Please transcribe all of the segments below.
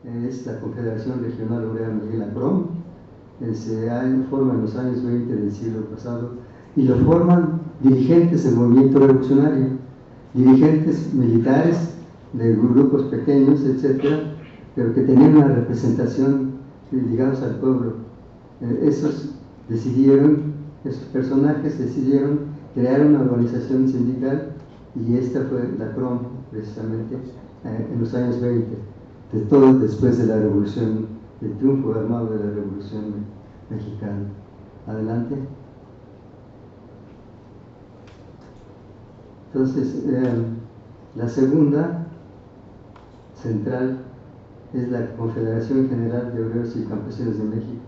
es la Confederación Regional Obrera Miguel Acrom. Se forma en los años 20 del siglo pasado y lo forman dirigentes del movimiento revolucionario, dirigentes militares de grupos pequeños, etcétera, pero que tenían una representación ligados al pueblo. Esos personajes decidieron crear una organización sindical y esta fue la CROM, precisamente, en los años 20, de todo después de la revolución, el triunfo armado de la revolución mexicana. Adelante. Entonces, la segunda central es la Confederación General de Obreros y Campesinos de México.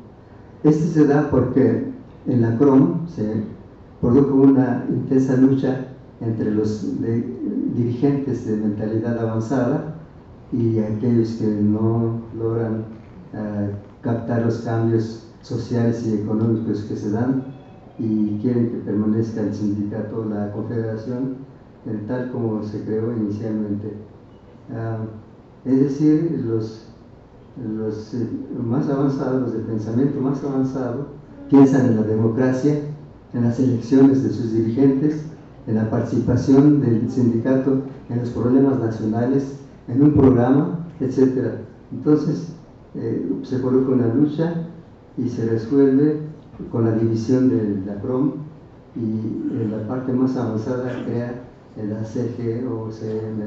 Este se da porque en la CROM se produjo una intensa lucha entre los dirigentes de mentalidad avanzada y aquellos que no logran captar los cambios sociales y económicos que se dan y quieren que permanezca el sindicato, la confederación, tal como se creó inicialmente. Es decir, los más avanzados, los de pensamiento más avanzado, piensan en la democracia, en las elecciones de sus dirigentes, en la participación del sindicato en los problemas nacionales, en un programa, etc. Entonces, se coloca una lucha y se resuelve con la división de la CROM, y en la parte más avanzada crea la CG o CM,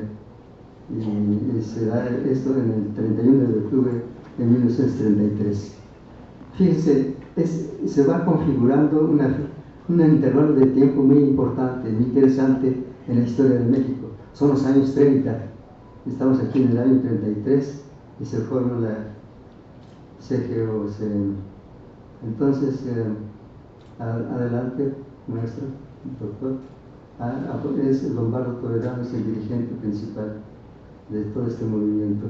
y se da esto en el 31 de octubre de 1933. Fíjense, se va configurando un intervalo de tiempo muy importante, muy interesante en la historia de México. Son los años 30, estamos aquí en el año 33 y se forma la CGO-CM. Entonces, adelante, maestro, doctor. Es Lombardo Toledano, es el dirigente principal de todo este movimiento.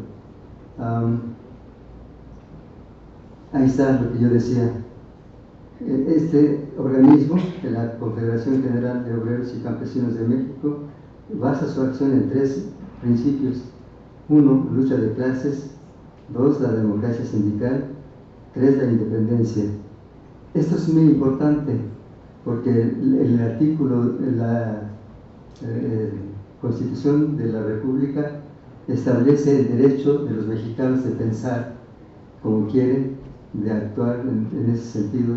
Ahí está lo que yo decía. Este organismo, de la Confederación General de Obreros y Campesinos de México, basa su acción en tres principios. 1, lucha de clases. 2, la democracia sindical. 3, la independencia. Esto es muy importante porque el artículo de la Constitución de la República establece el derecho de los mexicanos de pensar como quieren, de actuar en ese sentido.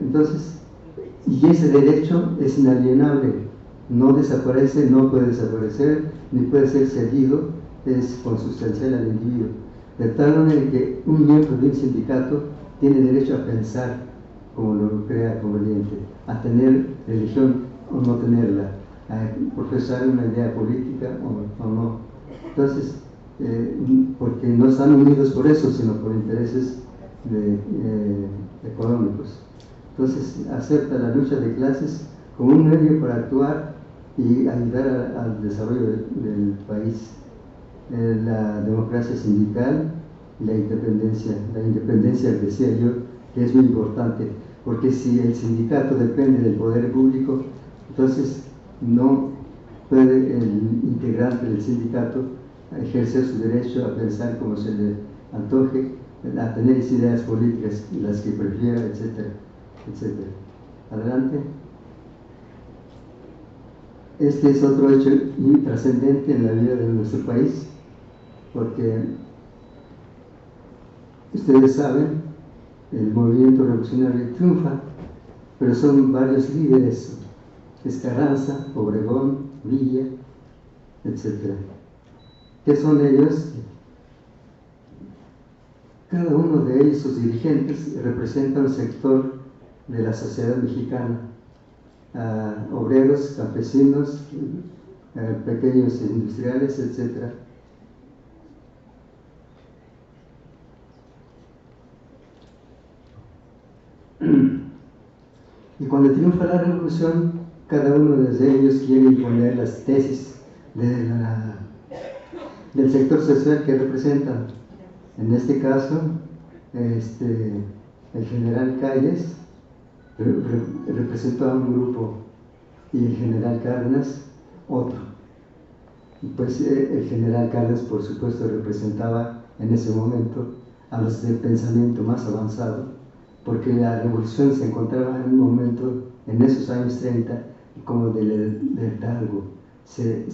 Entonces, y ese derecho es inalienable, no desaparece, no puede desaparecer, ni puede ser cedido, es consustancial al individuo. De tal manera que un miembro de un sindicato tiene derecho a pensar como lo crea conveniente, a tener religión o no tenerla, a profesar una idea política o no. Entonces, porque no están unidos por eso, sino por intereses económicos. Entonces, acepta la lucha de clases como un medio para actuar y ayudar al desarrollo del país. La democracia sindical y la independencia. La independencia, decía yo, que es muy importante, porque si el sindicato depende del poder público, entonces no puede el integrante del sindicato ejercer su derecho a pensar como se le antoje, a tener ideas políticas, las que prefiera, etcétera, etcétera. Adelante. Este es otro hecho muy trascendente en la vida de nuestro país, porque ustedes saben, el movimiento revolucionario triunfa, pero son varios líderes: Carranza, Obregón, Villa, etc. ¿Qué son ellos? Cada uno de ellos, sus dirigentes, representa un sector de la sociedad mexicana: obreros, campesinos, pequeños industriales, etc. Y cuando triunfa la revolución, cada uno de ellos quiere imponer las tesis del sector social que representan. En este caso, el general Calles representó a un grupo y el general Cárdenas otro. Pues el general Cárdenas, por supuesto, representaba en ese momento a los del pensamiento más avanzado, porque la revolución se encontraba en un momento, en esos años 30, como de letargo, se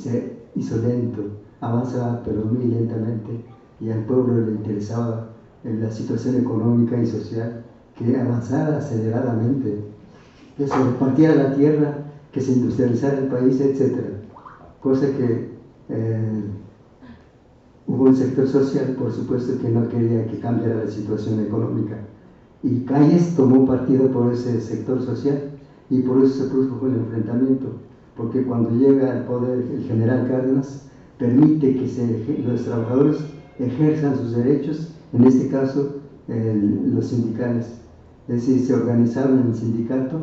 hizo lento, avanzaba pero muy lentamente, y al pueblo le interesaba la situación económica y social, que avanzara aceleradamente, que se repartiera la tierra, que se industrializara el país, etc. Cosa que hubo un sector social, por supuesto, que no quería que cambiara la situación económica. Y Calles tomó partido por ese sector social y por eso se produjo el enfrentamiento, porque cuando llega al poder el general Cárdenas, permite que los trabajadores ejerzan sus derechos, en este caso los sindicales. Es decir, se organizaron en el sindicato,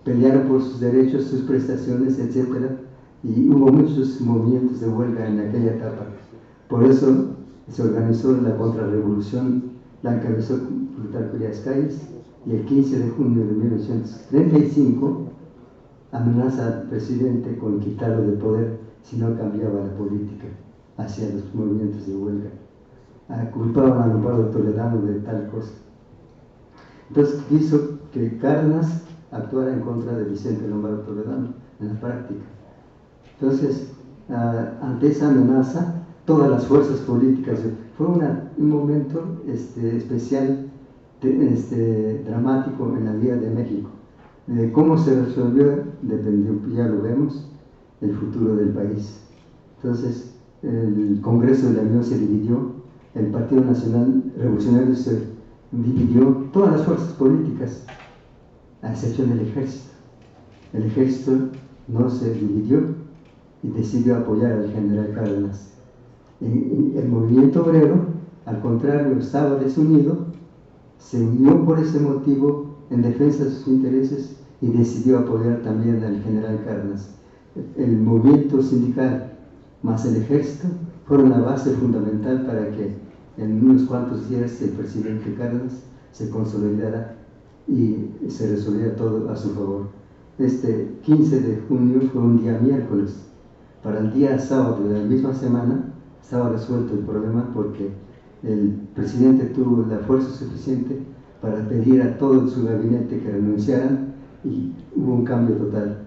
pelearon por sus derechos, sus prestaciones, etc. Y hubo muchos movimientos de huelga en aquella etapa. Por eso se organizó la contrarrevolución, la encabezó Plutarco Elías Calles, y el 15 de junio de 1935 amenaza al presidente con quitarlo del poder si no cambiaba la política hacia los movimientos de huelga. Culpaban a Lombardo Toledano de tal cosa. Entonces quiso que Cárdenas actuara en contra de Vicente Lombardo Toledano en la práctica. Entonces, ante esa amenaza, todas las fuerzas políticas, fue un momento especial, dramático en la vida de México. Cómo se resolvió, dependió, ya lo vemos, el futuro del país. Entonces, el Congreso de la Unión se dividió, el Partido Nacional Revolucionario se dividió, todas las fuerzas políticas, a excepción del ejército. El ejército no se dividió y decidió apoyar al general Cárdenas. El movimiento obrero, al contrario, estaba desunido, se unió por ese motivo en defensa de sus intereses y decidió apoyar también al general Cárdenas. El movimiento sindical más el ejército fueron la base fundamental para que en unos cuantos días el presidente Cárdenas se consolidara y se resolviera todo a su favor. Este 15 de junio fue un día miércoles. Para el día sábado de la misma semana estaba resuelto el problema, porque el presidente tuvo la fuerza suficiente para pedir a todo su gabinete que renunciaran y hubo un cambio total.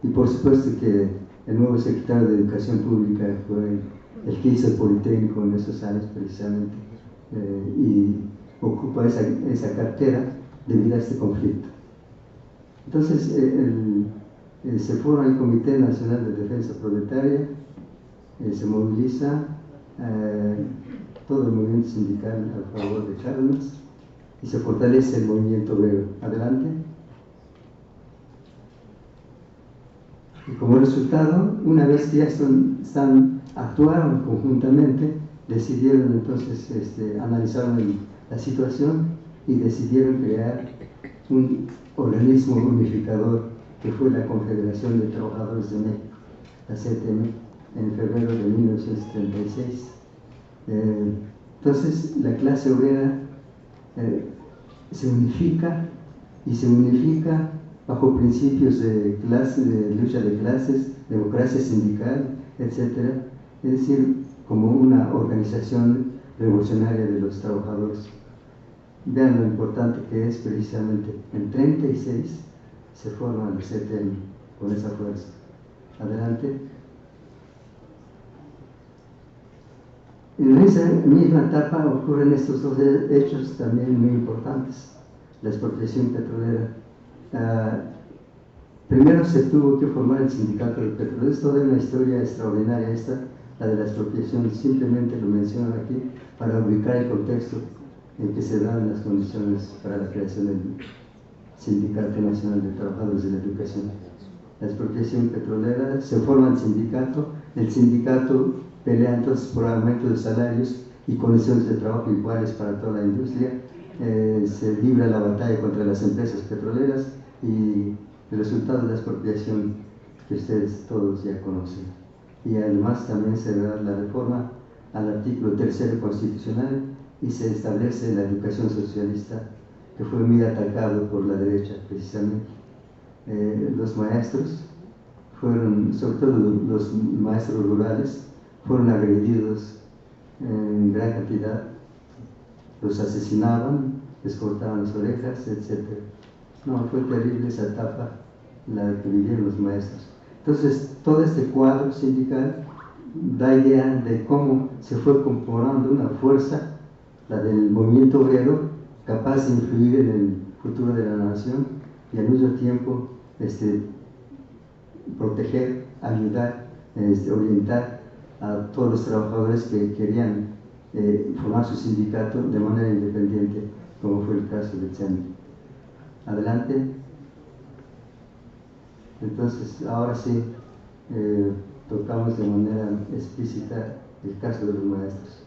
Y por supuesto que el nuevo secretario de Educación Pública fue el que hizo el Politécnico en esos años precisamente, y ocupa esa cartera debido a este conflicto. Entonces se forma el Comité Nacional de Defensa Proletaria, se moviliza todo el movimiento sindical a favor de Cárdenas y se fortalece el movimiento obrero. Adelante. Y como resultado, una vez que ya actuaron conjuntamente, decidieron entonces, analizaron la situación y decidieron crear un organismo unificador que fue la Confederación de Trabajadores de México, la CTM, en febrero de 1936. Entonces la clase obrera se unifica, y se unifica bajo principios de lucha de clases, democracia sindical, etc. Es decir, como una organización revolucionaria de los trabajadores. Vean lo importante que es precisamente en 36 se forma el CTM con esa fuerza. Adelante. En esa misma etapa ocurren estos dos hechos también muy importantes. La expropiación petrolera. Primero se tuvo que formar el sindicato de petróleo. Es toda una historia extraordinaria esta, la de la expropiación. Simplemente lo menciono aquí para ubicar el contexto en que se dan las condiciones para la creación del Sindicato Nacional de Trabajadores de la Educación. La expropiación petrolera, se forma el sindicato pelea entonces por aumento de salarios y condiciones de trabajo iguales para toda la industria, se libra la batalla contra las empresas petroleras y el resultado de la expropiación que ustedes todos ya conocen. Y además también se da la reforma al artículo 3 constitucional y se establece la educación socialista, que fue muy atacado por la derecha precisamente. Los maestros fueron, sobre todo los maestros rurales, fueron agredidos en gran cantidad, los asesinaban, les cortaban las orejas, etc. No, fue terrible esa etapa la que vivieron los maestros. Entonces, todo este cuadro sindical da idea de cómo se fue conformando una fuerza, la del movimiento obrero, capaz de influir en el futuro de la nación y al mismo tiempo proteger, ayudar, orientar a todos los trabajadores que querían formar su sindicato de manera independiente, como fue el caso de Chen. Adelante. Entonces, ahora sí, tocamos de manera explícita el caso de los maestros.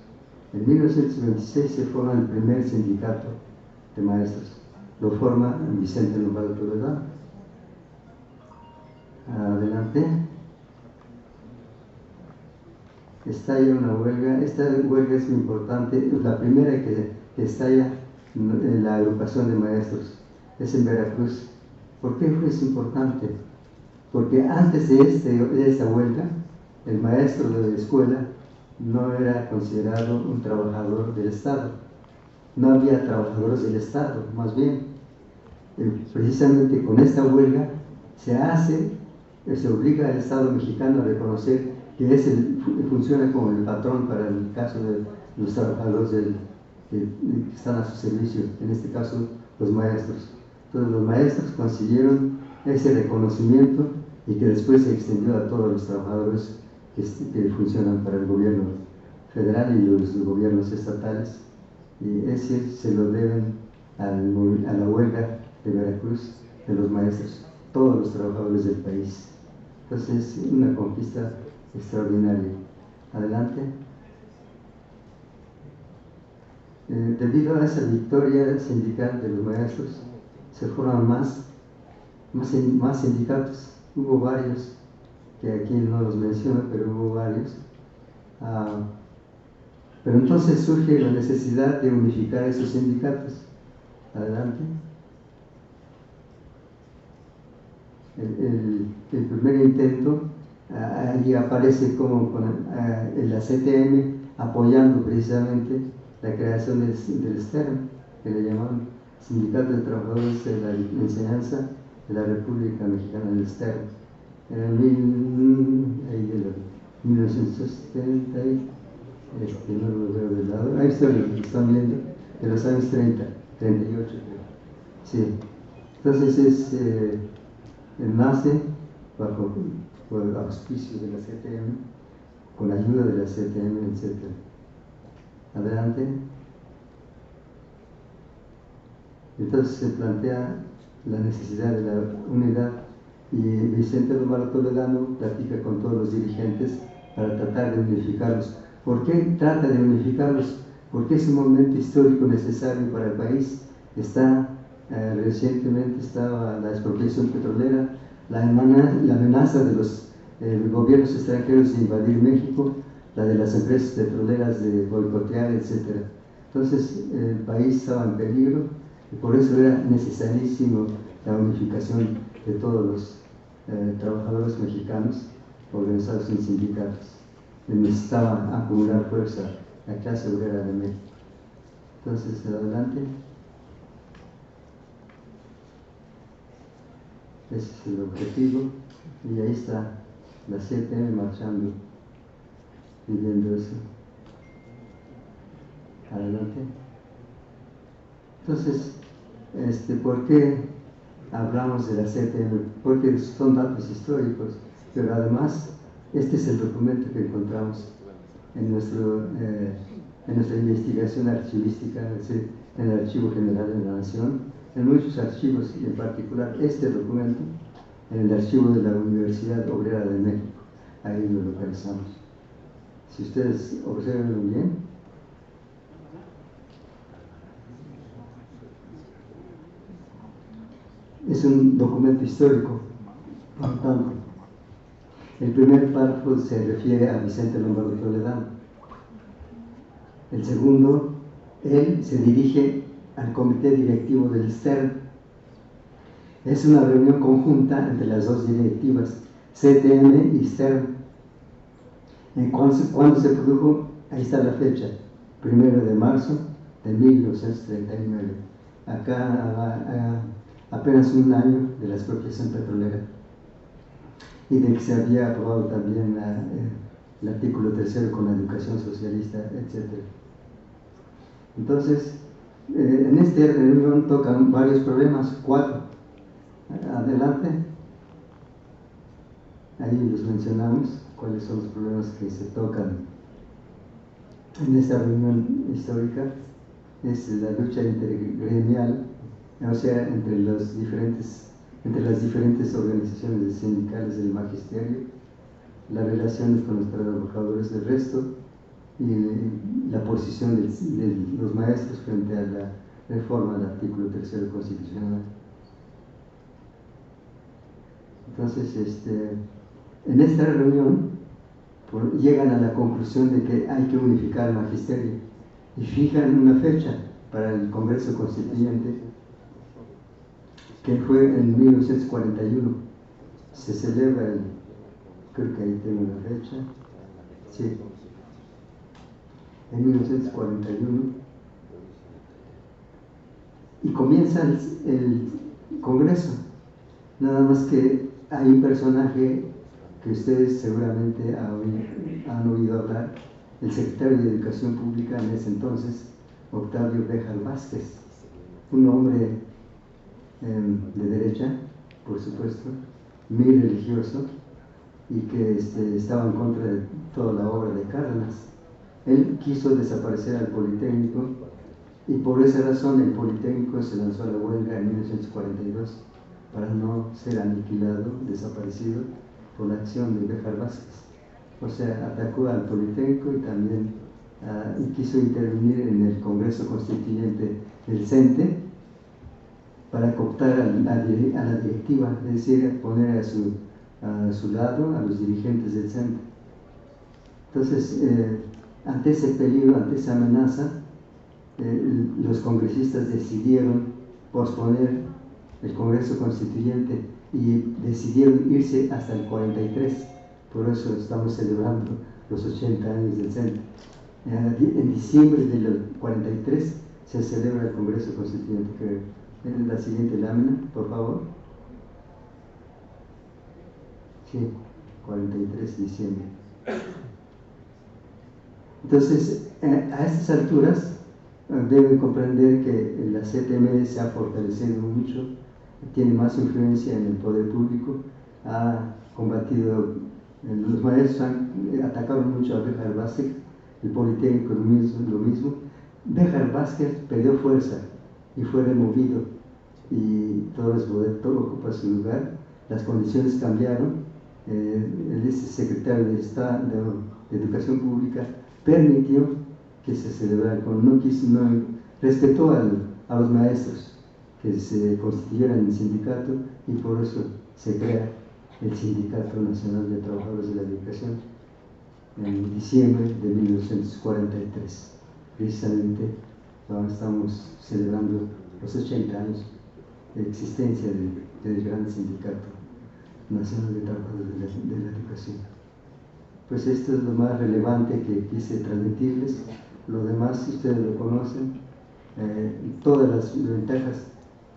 En 1926 se forma el primer sindicato de maestros. Lo forma Vicente Lombardo Toledano. Adelante. Estalla una huelga. Esta huelga es muy importante. La primera que estalla en la agrupación de maestros es en Veracruz. ¿Por qué fue eso importante? Porque antes de esta huelga, el maestro de la escuela no era considerado un trabajador del Estado. No había trabajadores del Estado, más bien. Precisamente con esta huelga se obliga al Estado mexicano a reconocer que funciona como el patrón para el caso de los trabajadores que están a su servicio, en este caso los maestros. Entonces los maestros consiguieron ese reconocimiento y que después se extendió a todos los trabajadores que funcionan para el gobierno federal y los gobiernos estatales, y ese se lo deben a la huelga de Veracruz de los maestros, todos los trabajadores del país. Entonces es una conquista extraordinaria. Adelante. Debido a esa victoria sindical de los maestros, se forman más sindicatos. Hubo varios, que aquí no los menciono, pero hubo varios. Pero entonces surge la necesidad de unificar esos sindicatos. Adelante. El primer intento, ahí aparece como con la CTM apoyando precisamente la creación del STERM, que le llamaban Sindicato de Trabajadores de la Enseñanza de la República Mexicana del STERM. Era en 1970, no lo veo del lado, ahí están viendo, de los años 30, 38 creo. Sí. Entonces nace bajo el auspicio de la CTM, con ayuda de la CTM, etc. Adelante. Entonces se plantea la necesidad de la unidad y Vicente Lombardo Toledano platica con todos los dirigentes para tratar de unificarlos. ¿Por qué trata de unificarlos? Porque es un momento histórico necesario para el país. Recientemente estaba la expropiación petrolera, la amenaza de los gobiernos extranjeros de invadir México, la de las empresas petroleras de boicotear, etc. Entonces el país estaba en peligro y por eso era necesarísimo la unificación de todos los trabajadores mexicanos organizados en sindicatos. Necesitaban acumular fuerza la clase obrera de México. Entonces, adelante. Ese es el objetivo y ahí está la CTM marchando, viviendo eso. Adelante. Entonces, ¿por qué hablamos de la CTM? Porque son datos históricos, pero además este es el documento que encontramos en nuestra investigación archivística, es decir, en el Archivo General de la Nación, en muchos archivos, y en particular este documento, en el archivo de la Universidad Obrera de México. Ahí lo localizamos. Si ustedes observan bien, es un documento histórico. Por lo tanto, el primer párrafo se refiere a Vicente Lombardo Toledano. El segundo, él se dirige al comité directivo del STERM. Es una reunión conjunta entre las dos directivas, CTM y STERM. ¿Cuándo se produjo? Ahí está la fecha, 1 de marzo de 1939. Acá apenas un año de la expropiación petrolera y de que se había aprobado también el artículo 3 con la educación socialista, etc. Entonces, en esta reunión tocan varios problemas, 4. Adelante. Ahí los mencionamos, cuáles son los problemas que se tocan en esta reunión histórica. Es la lucha intergremial, o sea, entre las diferentes organizaciones sindicales del magisterio, las relaciones con los trabajadores del resto y la posición de los maestros frente a la reforma del artículo 3 constitucional. Entonces, en esta reunión llegan a la conclusión de que hay que unificar el magisterio y fijan una fecha para el Congreso Constituyente, que fue en 1941. Se celebra creo que ahí tengo la fecha, sí, en 1941, y comienza el Congreso. Nada más que hay un personaje que ustedes seguramente han oído hablar, el secretario de Educación Pública en ese entonces, Octavio Béjar Vázquez, un hombre de derecha, por supuesto, muy religioso, y que estaba en contra de toda la obra de Cárdenas. Él quiso desaparecer al Politécnico y por esa razón el Politécnico se lanzó a la huelga en 1942 para no ser aniquilado, desaparecido por la acción de Béjar Vázquez. O sea, atacó al Politécnico y también y quiso intervenir en el Congreso Constituyente del CENTE para cooptar a la directiva, es decir, poner a su lado a los dirigentes del CENTE. Entonces, ante ese peligro, ante esa amenaza, los congresistas decidieron posponer el Congreso Constituyente y decidieron irse hasta el 43. Por eso estamos celebrando los 80 años del CENTE. En diciembre del 43 se celebra el Congreso Constituyente. En la siguiente lámina, por favor. Sí, 43 de diciembre. Entonces, a estas alturas deben comprender que la CTM se ha fortalecido mucho, tiene más influencia en el poder público, ha combatido, los maestros atacaron mucho a Béjar Vázquez, el Politécnico lo mismo. Béjar Vázquez perdió fuerza y fue removido y todo ocupa su lugar. Las condiciones cambiaron. El secretario de Estado de Educación Pública permitió que se celebrara, respetó a los maestros que se constituyeran en sindicato y por eso se crea el Sindicato Nacional de Trabajadores de la Educación en diciembre de 1943. Precisamente estamos celebrando los 80 años de existencia del gran Sindicato Nacional de Trabajadores de la Educación. Pues esto es lo más relevante que quise transmitirles. Lo demás ustedes lo conocen, todas las ventajas,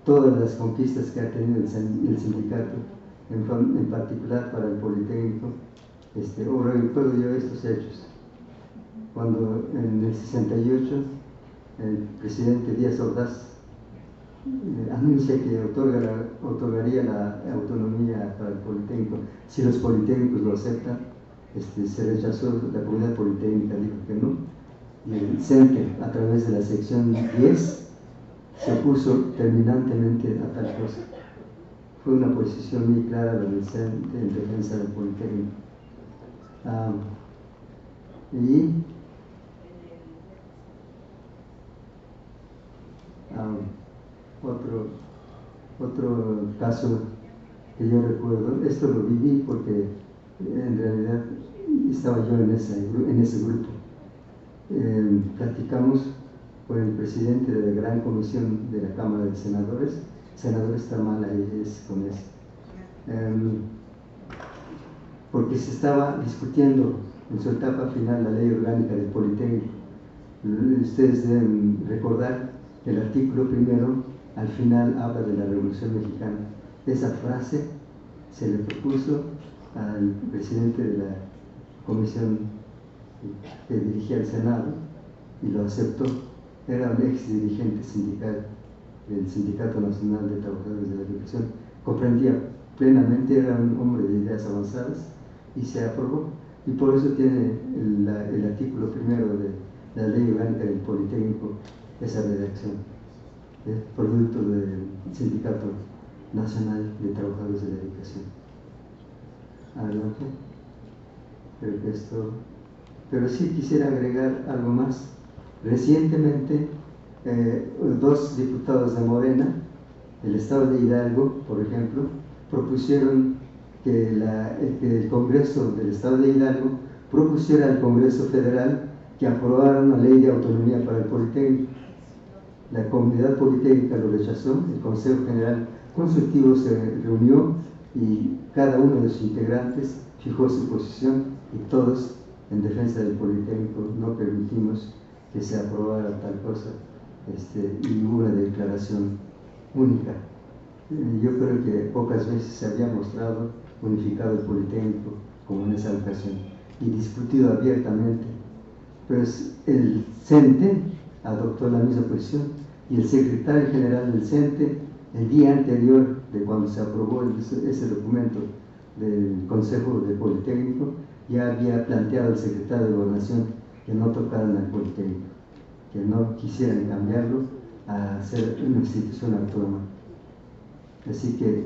todas las conquistas que ha tenido el sindicato, en particular para el Politécnico. Recuerdo yo estos hechos. Cuando en el 68 el presidente Díaz Ordaz anuncia que otorgaría la autonomía para el Politécnico si los politécnicos lo aceptan. Se rechazó, la comunidad politécnica dijo que no, y el CENTE, a través de la sección 10, se opuso terminantemente a tal cosa. Fue una posición muy clara la del CENTE en defensa del Politécnico. Otro caso que yo recuerdo, esto lo viví porque en realidad estaba yo en ese grupo. Platicamos con el presidente de la Gran Comisión de la Cámara de Senadores. Senador está mal ahí, es con ese. Porque se estaba discutiendo en su etapa final la ley orgánica del Politécnico. Ustedes deben recordar que el artículo primero al final habla de la Revolución Mexicana. Esa frase se le propuso al presidente de la comisión que dirigía el Senado y lo aceptó. Era un ex dirigente sindical del Sindicato Nacional de Trabajadores de la Educación. Comprendía plenamente, era un hombre de ideas avanzadas y se aprobó. Y por eso tiene el artículo primero de la Ley Orgánica del Politécnico esa redacción. Es producto del Sindicato Nacional de Trabajadores de la Educación. Adelante. Creo que esto. Pero sí quisiera agregar algo más. Recientemente, dos diputados de Morena, del estado de Hidalgo, por ejemplo, propusieron que el Congreso del estado de Hidalgo propusiera al Congreso Federal que aprobara una ley de autonomía para el Politécnico. La comunidad politécnica lo rechazó, el Consejo General Consultivo se reunió y cada uno de sus integrantes fijó su posición y todos en defensa del Politécnico no permitimos que se aprobara tal cosa, y hubo una declaración única. Yo creo que pocas veces se había mostrado unificado el Politécnico como en esa ocasión y discutido abiertamente. Pues el CENTE adoptó la misma posición y el secretario general del CENTE, el día anterior de cuando se aprobó ese documento del Consejo de Politécnico, ya había planteado al secretario de Gobernación que no tocaran al Politécnico, que no quisieran cambiarlo a ser una institución autónoma. Así que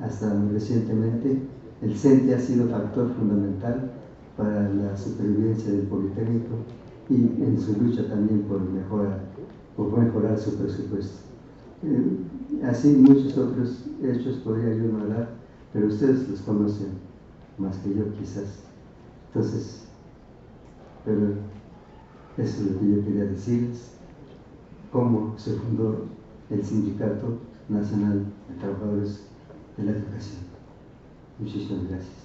hasta muy recientemente el CENTE ha sido factor fundamental para la supervivencia del Politécnico y en su lucha también por mejorar su presupuesto. Así muchos otros hechos podría yo hablar, pero ustedes los conocen más que yo quizás. Entonces, pero eso es lo que yo quería decirles, cómo se fundó el Sindicato Nacional de Trabajadores de la Educación. Muchísimas gracias.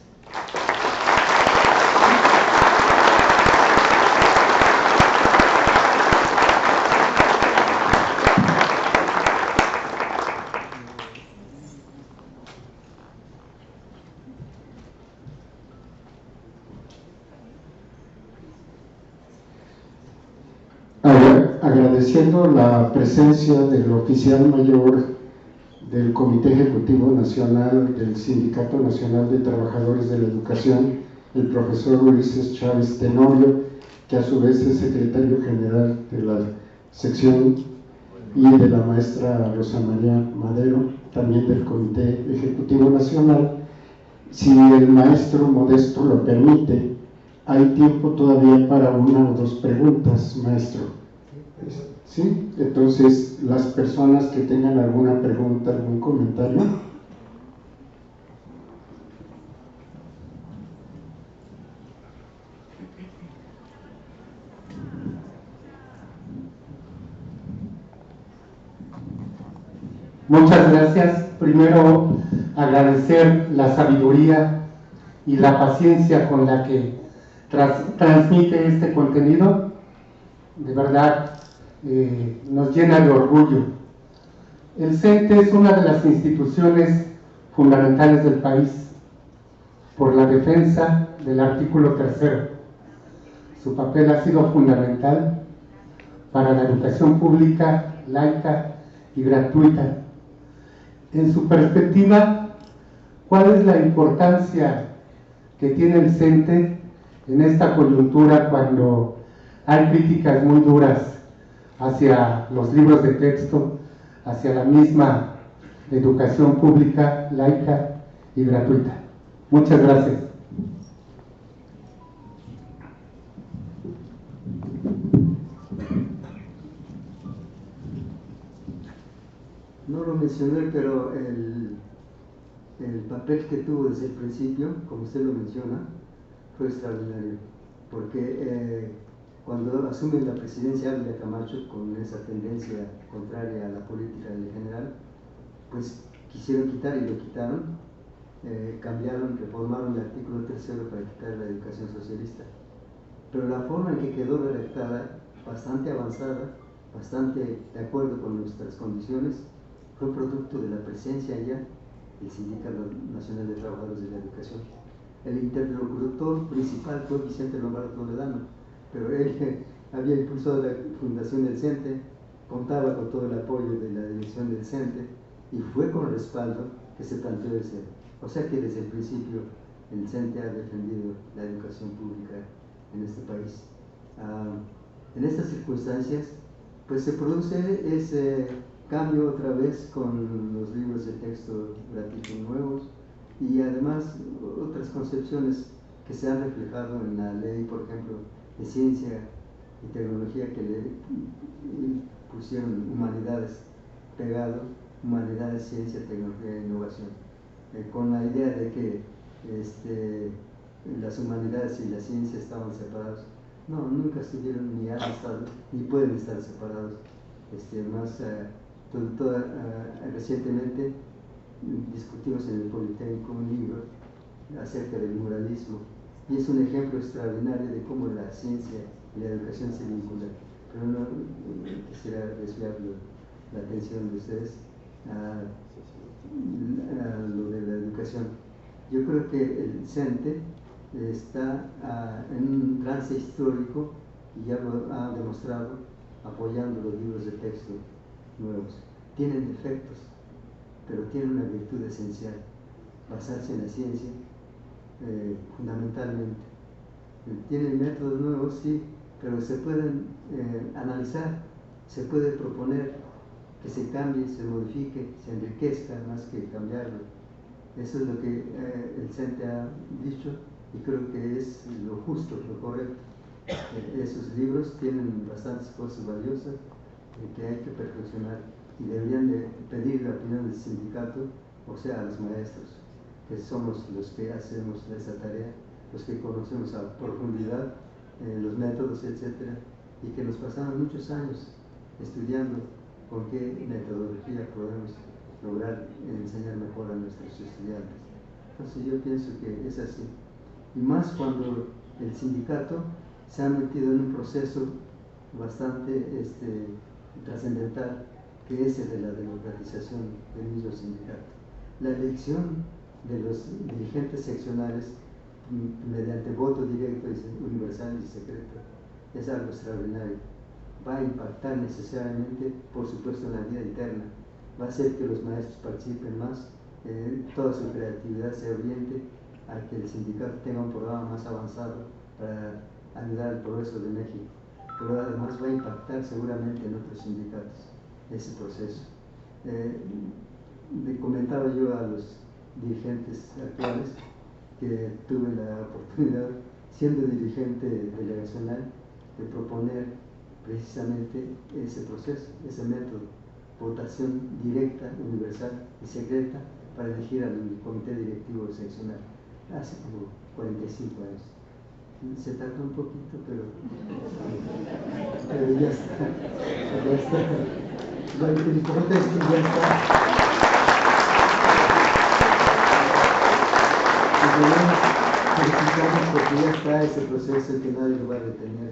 Agradeciendo la presencia del oficial mayor del Comité Ejecutivo Nacional del Sindicato Nacional de Trabajadores de la Educación, el profesor Ulises Chávez Tenorio, que a su vez es secretario general de la sección, y de la maestra Rosa María Madero, también del Comité Ejecutivo Nacional. Si el maestro Modesto lo permite, hay tiempo todavía para una o dos preguntas, maestro. ¿Sí? Entonces, las personas que tengan alguna pregunta, algún comentario. Muchas gracias. Primero, agradecer la sabiduría y la paciencia con la que transmite este contenido. De verdad, nos llena de orgullo. El CENTE es una de las instituciones fundamentales del país por la defensa del artículo 3. Su papel ha sido fundamental para la educación pública, laica y gratuita. En su perspectiva, ¿cuál es la importancia que tiene el CENTE en esta coyuntura cuando hay críticas muy duras hacia los libros de texto, hacia la misma educación pública, laica y gratuita? Muchas gracias. No lo mencioné, pero el papel que tuvo desde el principio, como usted lo menciona, fue extraordinario, porque cuando asume la presidencia Ávila Camacho con esa tendencia contraria a la política en general, pues quisieron quitar y lo quitaron, cambiaron, reformaron el artículo 3 para quitar la educación socialista. Pero la forma en que quedó redactada, bastante avanzada, bastante de acuerdo con nuestras condiciones, fue producto de la presencia ya del Sindicato Nacional de Trabajadores de la Educación. El interlocutor principal fue Vicente Lombardo Toledano, pero él había impulsado la fundación del CENTE, contaba con todo el apoyo de la dirección del CENTE y fue con respaldo que se planteó ese. O sea que desde el principio el CENTE ha defendido la educación pública en este país. En estas circunstancias, pues se produce ese cambio otra vez con los libros de texto gratuitos nuevos y además otras concepciones que se han reflejado en la ley, por ejemplo, de ciencia y tecnología que le pusieron humanidades pegado, humanidades, ciencia, tecnología e innovación, con la idea de que las humanidades y la ciencia estaban separados. No, nunca estuvieron ni han estado, ni pueden estar separados. Recientemente discutimos en el Politécnico un libro acerca del muralismo y es un ejemplo extraordinario de cómo la ciencia y la educación se vinculan. Pero no quisiera desviar la atención de ustedes a lo de la educación. Yo creo que el CENTE está en un trance histórico y ya lo ha demostrado apoyando los libros de texto nuevos. Tienen defectos, pero tienen una virtud esencial: basarse en la ciencia fundamentalmente. Tienen métodos nuevos, sí, pero se pueden analizar, se puede proponer que se cambie, se modifique, se enriquezca más que cambiarlo. Eso es lo que el CENTE ha dicho y creo que es lo justo, lo correcto. Esos libros tienen bastantes cosas valiosas que hay que perfeccionar y deberían de pedir la opinión del sindicato, o sea, a los maestros, que somos los que hacemos esa tarea, los que conocemos a profundidad los métodos, etcétera, y que nos pasamos muchos años estudiando con qué metodología podemos lograr enseñar mejor a nuestros estudiantes. Entonces yo pienso que es así, y más cuando el sindicato se ha metido en un proceso bastante trascendental, que es el de la democratización del mismo sindicato. La elección de los dirigentes seccionales mediante voto directo, universal y secreto es algo extraordinario. Va a impactar necesariamente, por supuesto, en la vida interna. Va a hacer que los maestros participen más, toda su creatividad se oriente a que el sindicato tenga un programa más avanzado para ayudar al progreso de México. Pero además va a impactar seguramente en otros sindicatos ese proceso. Le comentaba yo a los dirigentes actuales que tuve la oportunidad, siendo dirigente delegacional, de proponer precisamente ese proceso, ese método: votación directa, universal y secreta para elegir al comité directivo seccional, hace como 45 años. Se tardó un poquito, pero ya está. Lo importante es que ya está. Felicitamos porque ya está ese proceso que nadie lo va a detener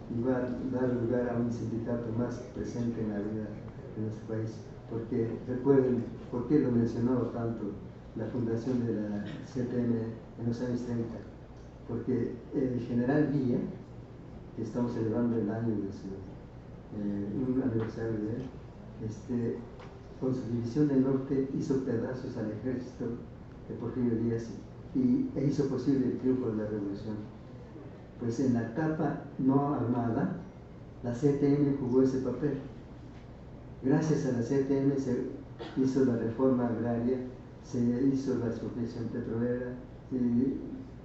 y va a dar lugar a un sindicato más presente en la vida de nuestro país. Porque recuerden, ¿por qué lo mencionaba tanto la fundación de la CTM en los años 30? Porque el general Villa, que estamos celebrando el año de su un aniversario de él, con su división del norte hizo pedazos al ejército de Porfirio Díaz e hizo posible el triunfo de la revolución. Pues en la etapa no armada, la CTM jugó ese papel. Gracias a la CTM se hizo la reforma agraria, se hizo la expropiación petrolera y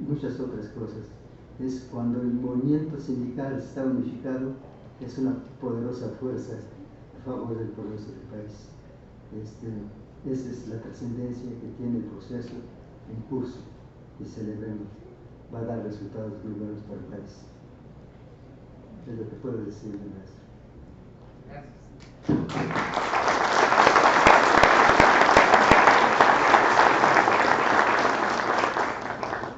muchas otras cosas. Es cuando el movimiento sindical está unificado, es una poderosa fuerza a favor del progreso del país. Esa es la trascendencia que tiene el proceso en curso y celebremos. Va a dar resultados muy buenos para el país. Es lo que puedo decir, maestro. Gracias.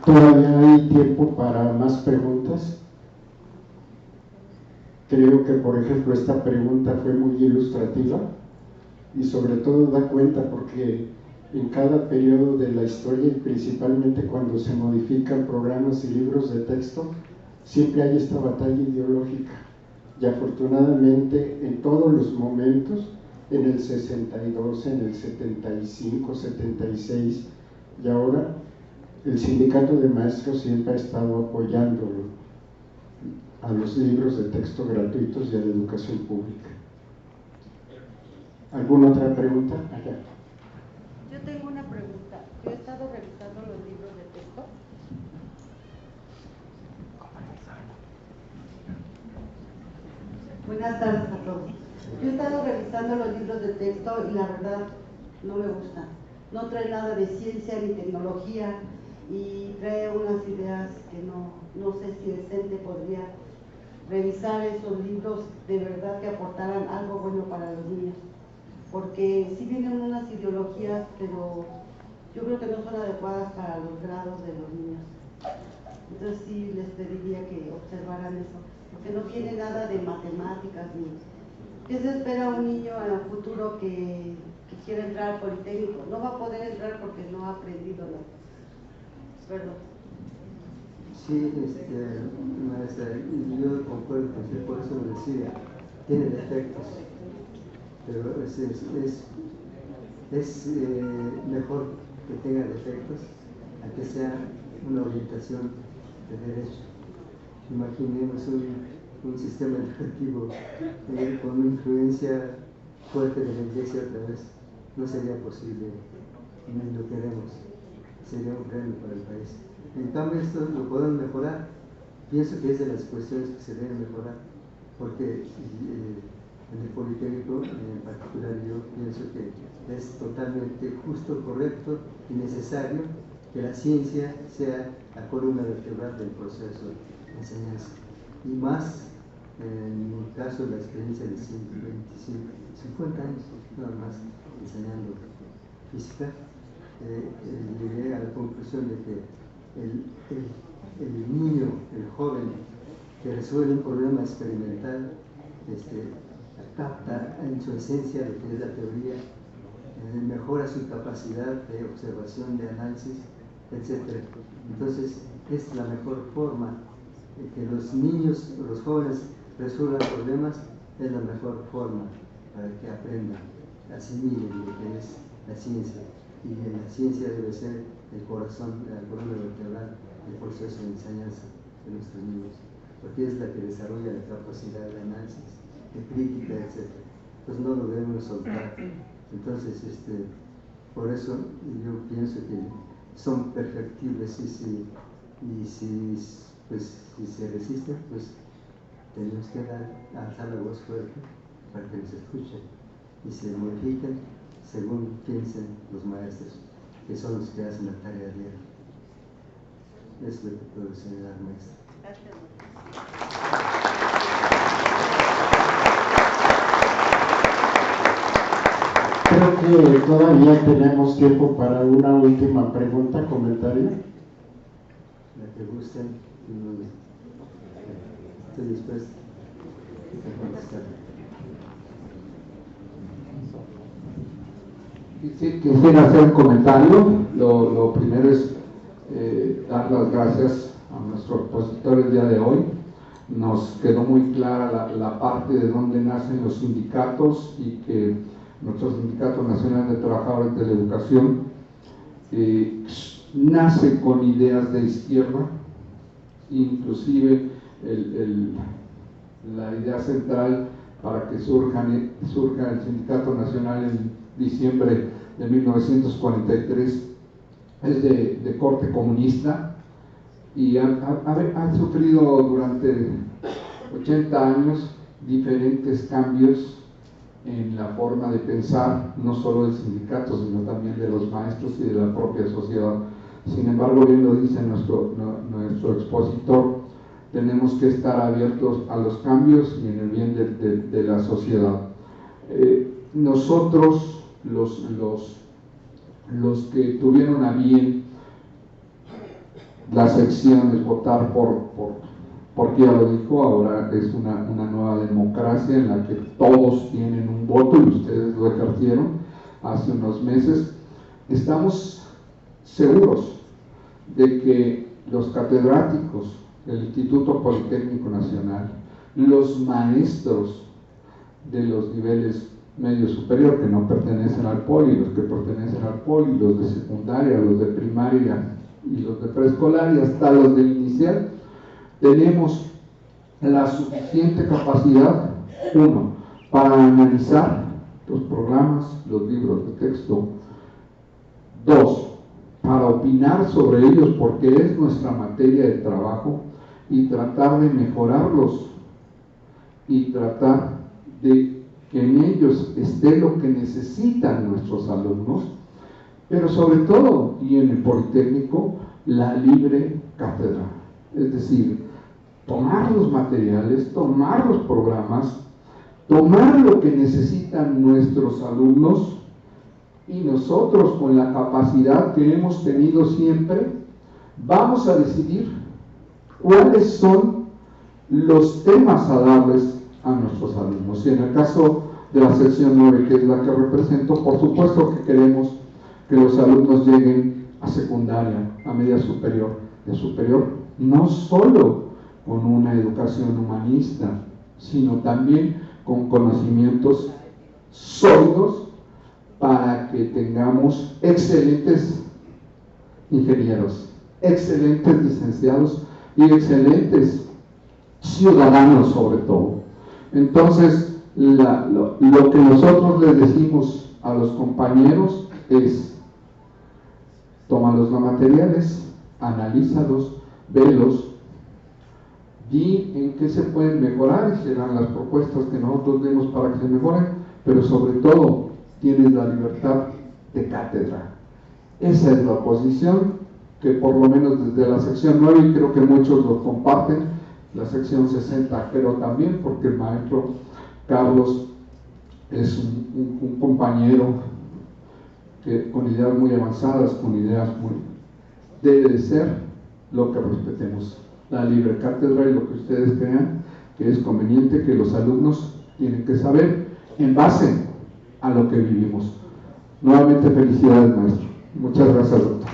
Todavía hay tiempo para más preguntas. Creo que, por ejemplo, esta pregunta fue muy ilustrativa y sobre todo da cuenta porque en cada periodo de la historia, y principalmente cuando se modifican programas y libros de texto, siempre hay esta batalla ideológica. Y afortunadamente en todos los momentos, en el 62, en el 75, 76 y ahora, el sindicato de maestros siempre ha estado apoyando a los libros de texto gratuitos y a la educación pública. ¿Alguna otra pregunta? Allá. Yo tengo una pregunta. Yo he estado revisando los libros de texto. Buenas tardes a todos. Yo he estado revisando los libros de texto y la verdad no me gustan. No trae nada de ciencia ni tecnología y trae unas ideas que no sé si el CENTE podría revisar esos libros de verdad que aportaran algo bueno para los niños. Porque sí vienen unas ideologías, pero yo creo que no son adecuadas para los grados de los niños. Entonces sí les pediría que observaran eso, porque no tiene nada de matemáticas ni... ¿Qué se espera un niño en el futuro que quiera entrar al Politécnico? No va a poder entrar porque no ha aprendido nada. Perdón. Sí, maestra, yo concuerdo con usted, por eso lo decía, tiene defectos, pero es mejor que tenga defectos a que sea una orientación de derecho. Imaginemos un sistema educativo con una influencia fuerte de la Iglesia otra vez. No sería posible, ni lo queremos, sería un premio para el país. En cambio, esto lo podemos mejorar. Pienso que es de las cuestiones que se deben mejorar, porque en el Politécnico, en particular, yo pienso que es totalmente justo, correcto y necesario que la ciencia sea la columna vertebral del proceso de enseñanza. Y más, en mi caso, la experiencia de 50 años, nada más, enseñando física, llegué a la conclusión de que el niño, el joven que resuelve un problema experimental, capta en su esencia lo que es la teoría, mejora su capacidad de observación, de análisis, etc. Entonces, es la mejor forma de que los niños, los jóvenes resuelvan problemas, es la mejor forma para que aprendan, asimilen lo que es la ciencia. Y la ciencia debe ser el corazón, la columna vertebral del proceso de enseñanza de nuestros niños, porque es la que desarrolla la capacidad de análisis, de crítica, etc. Pues no lo debemos soltar. Entonces, por eso yo pienso que son perfectibles y si se resisten, pues tenemos que alzar la voz fuerte para que nos escuchen y se modifiquen según piensen los maestros, que son los que hacen la tarea diaria. Es lo que puedo señalar, maestra. Creo que todavía tenemos tiempo para una última pregunta, comentario. La que gusten, estoy dispuesto a contestar. Quisiera hacer un comentario. Lo primero es dar las gracias a nuestro expositor el día de hoy. Nos quedó muy clara la parte de dónde nacen los sindicatos y que nuestro Sindicato Nacional de Trabajadores de la Educación nace con ideas de izquierda, inclusive la idea central para que surja el Sindicato Nacional en diciembre de 1943 es de corte comunista y ha sufrido durante 80 años diferentes cambios en la forma de pensar, no solo del sindicato, sino también de los maestros y de la propia sociedad. Sin embargo, bien lo dice nuestro expositor, tenemos que estar abiertos a los cambios y en el bien de la sociedad. Nosotros, los que tuvieron a bien la sección es votar porque ya lo dijo, ahora es una nueva democracia en la que todos tienen un voto y ustedes lo ejercieron hace unos meses. Estamos seguros de que los catedráticos del Instituto Politécnico Nacional, los maestros de los niveles medio superior que no pertenecen al poli, los que pertenecen al poli, los de secundaria, los de primaria y los de preescolar y hasta los de inicial, tenemos la suficiente capacidad, uno, para analizar los programas, los libros de texto, dos, para opinar sobre ellos porque es nuestra materia de trabajo y tratar de mejorarlos y tratar de que en ellos esté lo que necesitan nuestros alumnos, pero sobre todo, y en el Politécnico, la libre cátedra, es decir, tomar los materiales, tomar los programas, tomar lo que necesitan nuestros alumnos y nosotros con la capacidad que hemos tenido siempre, vamos a decidir cuáles son los temas a darles a nuestros alumnos. Y en el caso de la sección 9, que es la que represento, por supuesto que queremos que los alumnos lleguen a secundaria, a media superior, de superior, no solo con una educación humanista, sino también con conocimientos sólidos para que tengamos excelentes ingenieros, excelentes licenciados y excelentes ciudadanos sobre todo. Entonces, lo que nosotros les decimos a los compañeros es: toma los materiales, analízalos, velos, di en qué se pueden mejorar y serán las propuestas que nosotros demos para que se mejoren, pero sobre todo tienes la libertad de cátedra. Esa es la posición que por lo menos desde la sección 9, y creo que muchos lo comparten, la sección 60, pero también porque el maestro Carlos es un compañero que, con ideas muy avanzadas, con ideas muy... debe de ser lo que respetemos, la libre cátedra y lo que ustedes crean que es conveniente que los alumnos tienen que saber en base a lo que vivimos. Nuevamente felicidades, maestro. Muchas gracias, doctor.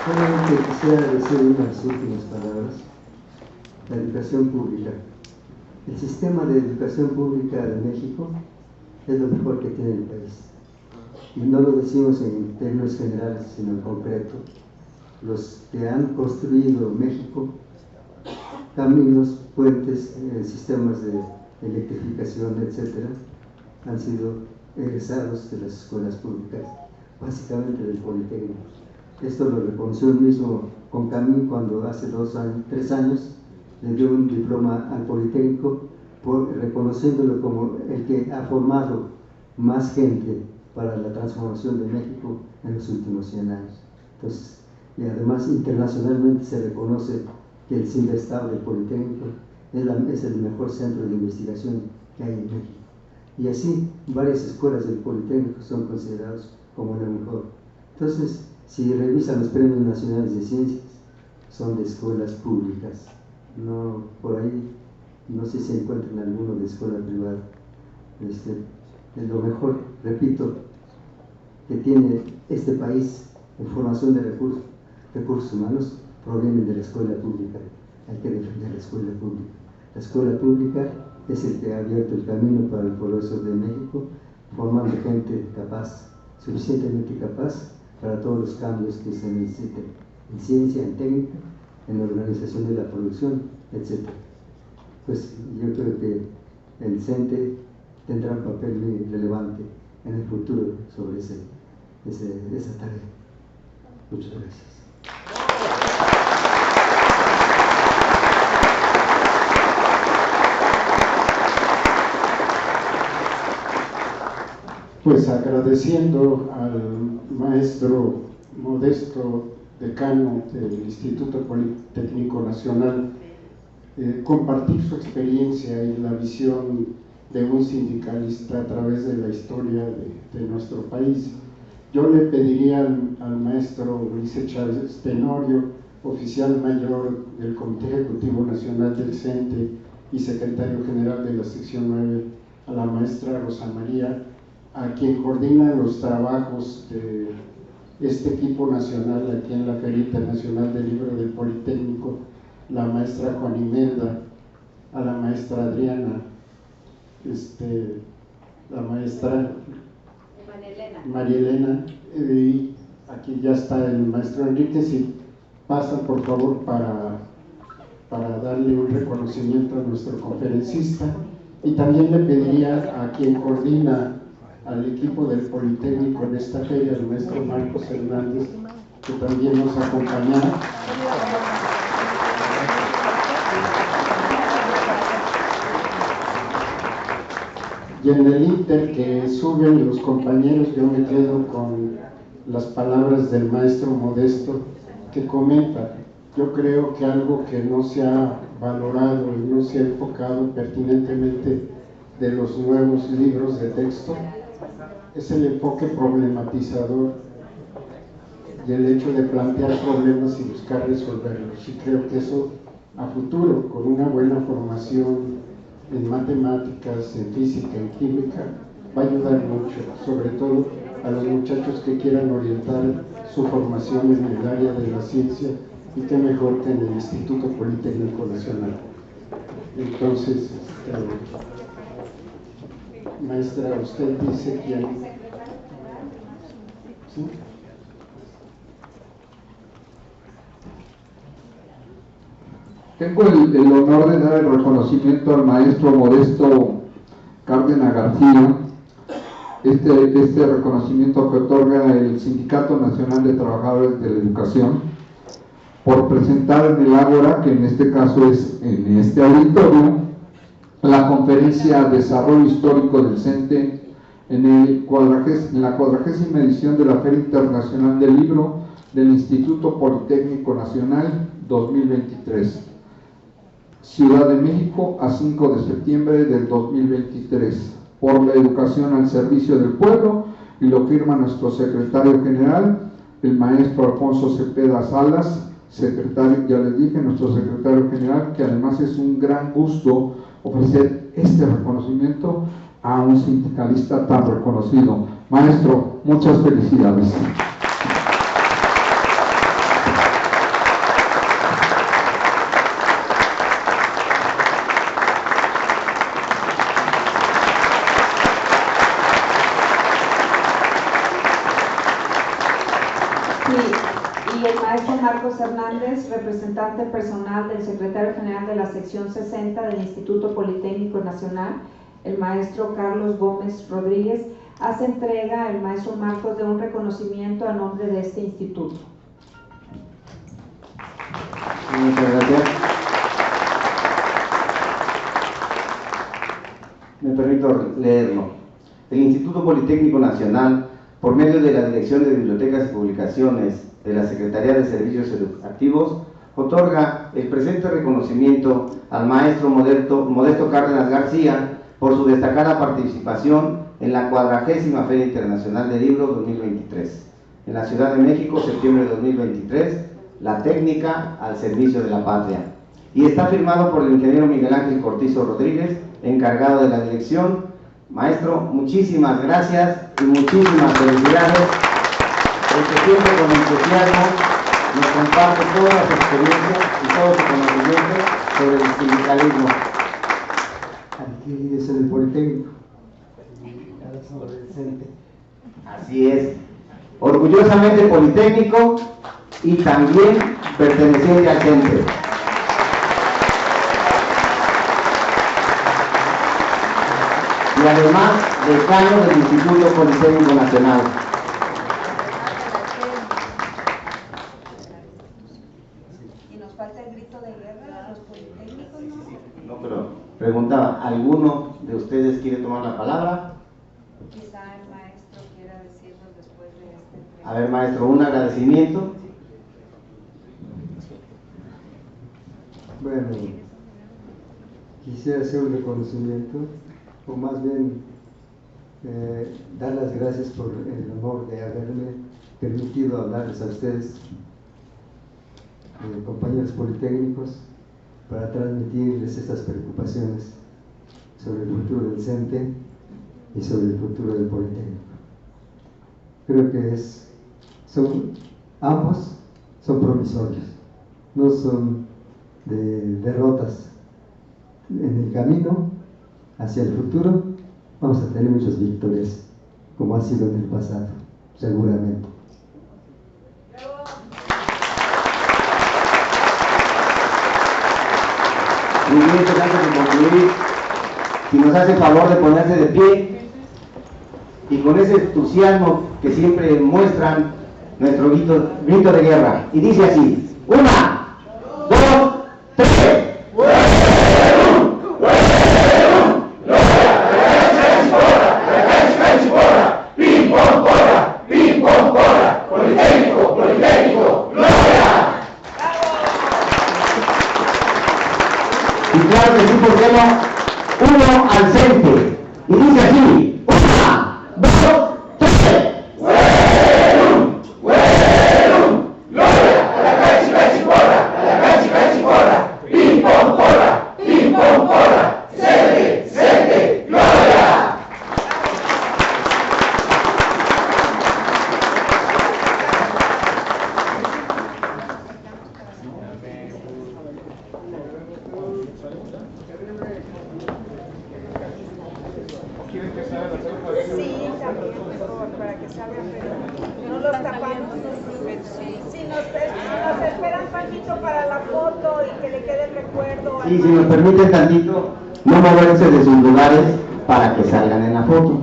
Solamente quisiera decir unas últimas palabras. La educación pública. El sistema de educación pública de México es lo mejor que tiene el país. Y no lo decimos en términos generales, sino en concreto. Los que han construido México, caminos, puentes, sistemas de electrificación, etc., han sido egresados de las escuelas públicas, básicamente del Politécnico. Esto lo reconoció el mismo Concamín cuando hace 3 años le dio un diploma al Politécnico, reconociéndolo como el que ha formado más gente para la transformación de México en los últimos 100 años. Entonces, y además internacionalmente se reconoce que el CINVESTAB del Politécnico es el mejor centro de investigación que hay en México. Y así, varias escuelas del Politécnico son consideradas como la mejor. Entonces, si revisan los premios nacionales de ciencias, son de escuelas públicas. No, por ahí, no sé si encuentran alguno de escuela privada. Es lo mejor, repito, que tiene este país en formación de recursos humanos, provienen de la escuela pública. Hay que defender la escuela pública. La escuela pública es el que ha abierto el camino para el progreso de México, formando gente capaz, suficientemente capaz para todos los cambios que se necesiten en ciencia, en técnica, en la organización de la producción, etc. Pues yo creo que el CENTE tendrá un papel muy relevante en el futuro sobre esa tarea. Muchas gracias. Pues agradeciendo al maestro Modesto, decano del Instituto Politécnico Nacional, compartir su experiencia y la visión de un sindicalista a través de la historia de nuestro país. Yo le pediría al maestro Ulises Chávez Tenorio, oficial mayor del Comité Ejecutivo Nacional del CENTE y secretario general de la sección 9, a la maestra Rosa María, a quien coordina los trabajos de este equipo nacional aquí en la Feria Internacional del Libro del Politécnico, la maestra Juan Imelda, a la maestra Adriana, la maestra María Elena, y aquí ya está el maestro Enrique. Si pasan por favor para darle un reconocimiento a nuestro conferencista, y también le pediría a quien coordina al equipo del Politécnico en esta feria, el maestro Marcos Hernández, que también nos acompañará. Y en el inter que suben los compañeros, yo me quedo con las palabras del maestro Modesto, que comenta: yo creo que algo que no se ha valorado y no se ha enfocado pertinentemente de los nuevos libros de texto es el enfoque problematizador y el hecho de plantear problemas y buscar resolverlos. Y creo que eso a futuro, con una buena formación en matemáticas, en física, en química, va a ayudar mucho, sobre todo a los muchachos que quieran orientar su formación en el área de la ciencia, y qué mejor que en el Instituto Politécnico Nacional. Entonces, maestra, usted dice quién. ¿Sí? Tengo el honor de dar el reconocimiento al maestro Modesto Cárdenas García. Este reconocimiento que otorga el Sindicato Nacional de Trabajadores de la Educación por presentar en el Ágora, que en este caso es en este auditorio, la conferencia Desarrollo Histórico del CENTE en la 40ª edición de la Feria Internacional del Libro del Instituto Politécnico Nacional 2023. Ciudad de México, a 5 de septiembre del 2023, por la educación al servicio del pueblo, y lo firma nuestro secretario general, el maestro Alfonso Cepeda Salas, secretario, ya les dije, nuestro secretario general, que además es un gran gusto ofrecer este reconocimiento a un sindicalista tan reconocido. Maestro, muchas felicidades. Y el maestro Marcos Hernández, representante personal del secretario general de la sección 60 del Instituto Politécnico Nacional, el maestro Carlos Gómez Rodríguez, hace entrega el maestro Marcos de un reconocimiento a nombre de este instituto. Muchas gracias. Me permito leerlo. El Instituto Politécnico Nacional, por medio de la Dirección de Bibliotecas y Publicaciones de la Secretaría de Servicios Educativos, otorga el presente reconocimiento al maestro Modesto Cárdenas García por su destacada participación en la 40ª Feria Internacional de Libros 2023. En la Ciudad de México, septiembre de 2023, la técnica al servicio de la patria. Y está firmado por el ingeniero Miguel Ángel Cortizo Rodríguez, encargado de la dirección. Maestro, muchísimas gracias y muchísimas felicidades, porque siempre con entusiasmo nos comparte todas las experiencias y todo su conocimiento sobre el sindicalismo. Aquí es el Politécnico. Así es, orgullosamente politécnico y también perteneciente al CENTE. Y además decano del Instituto Politécnico Nacional. Y nos falta el grito de guerra a los politécnicos, ¿no? No, pero preguntaba, ¿alguno de ustedes quiere tomar la palabra? Quizá el maestro quiera decirnos después de este. A ver, maestro, un agradecimiento. Bueno, quisiera hacer un reconocimiento, o más bien dar las gracias por el honor de haberme permitido hablarles a ustedes, compañeros politécnicos, para transmitirles estas preocupaciones sobre el futuro del CENTE y sobre el futuro del Politécnico. Creo que ambos son provisorios, no son de derrotas. En el camino hacia el futuro vamos a tener muchas victorias, como ha sido en el pasado, seguramente. Muy bien, antes de concluir, si nos hace el favor de ponerse de pie y con ese entusiasmo que siempre muestran nuestro grito de guerra. Y dice así: 1, 2, 3. Y claro que sí, ¿por qué no? 1 al CENTE. Y dice así: 1, 2, 3. Sí, también mejor, para que salga, pero no los tapamos. Si nos esperan tantito para la foto y que le quede el recuerdo. Sí, si nos permiten tantito, no moverse de sus lugares para que salgan en la foto.